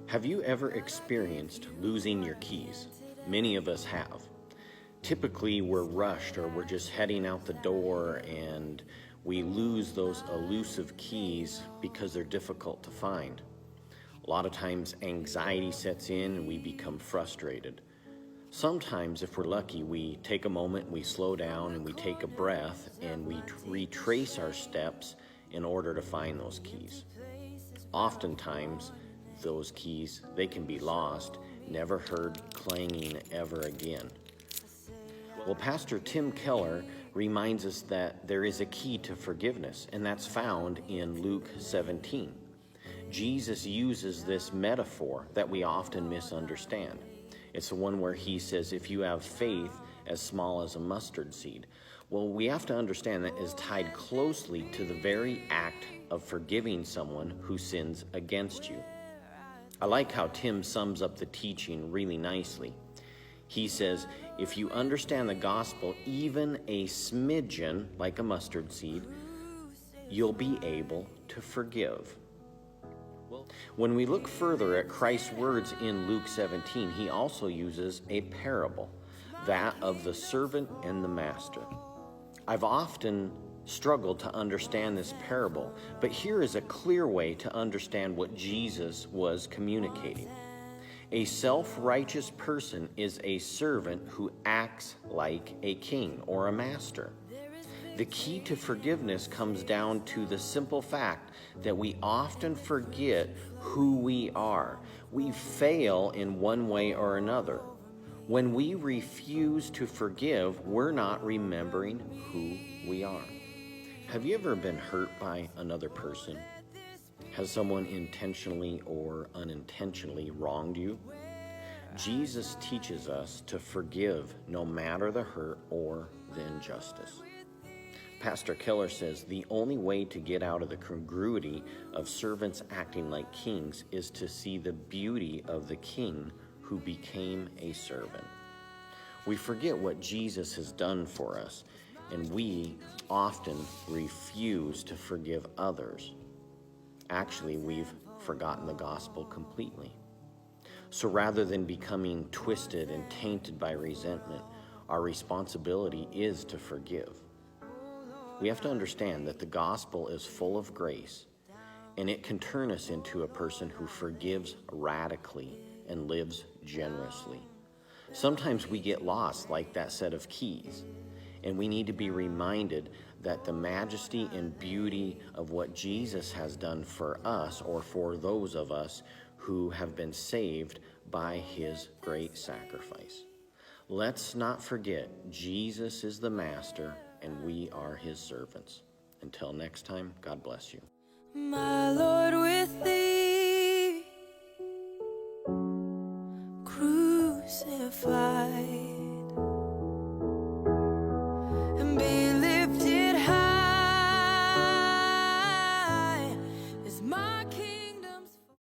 Have you ever experienced losing your keys? Many of us have. Typically, we're rushed or we're just heading out the door and we lose those elusive keys because they're difficult to find. A lot of times, anxiety sets in and we become frustrated. Sometimes, if we're lucky, we take a moment, we slow down, and we take a breath, and we retrace our steps in order to find those keys. Oftentimes, those keys, they can be lost, never heard clanging ever again. Well, Pastor Tim Keller reminds us that there is a key to forgiveness, and that's found in Luke 17. Jesus uses this metaphor that we often misunderstand. It's the one where he says, if you have faith as small as a mustard seed. Well, we have to understand that is tied closely to the very act of forgiving someone who sins against you. I like how Tim sums up the teaching really nicely. He says, if you understand the gospel even a smidgen, like a mustard seed, you'll be able to forgive. When we look further at Christ's words in Luke 17, he also uses a parable, that of the servant and the master. I've often struggled to understand this parable, but here is a clear way to understand what Jesus was communicating. A self-righteous person is a servant who acts like a king or a master. The key to forgiveness comes down to the simple fact that we often forget who we are. We fail in one way or another. When we refuse to forgive, we're not remembering who we are. Have you ever been hurt by another person? Has someone intentionally or unintentionally wronged you? Jesus teaches us to forgive no matter the hurt or the injustice. Pastor Keller says the only way to get out of the congruity of servants acting like kings is to see the beauty of the king who became a servant. We forget what Jesus has done for us, and we often refuse to forgive others. Actually, we've forgotten the gospel completely. So rather than becoming twisted and tainted by resentment, our responsibility is to forgive. We have to understand that the gospel is full of grace, and it can turn us into a person who forgives radically and lives generously. Sometimes we get lost like that set of keys, and we need to be reminded that the majesty and beauty of what Jesus has done for us, or for those of us who have been saved by his great sacrifice. Let's not forget, Jesus is the master and we are his servants. Until next time, God bless you. My Lord, with thee crucified.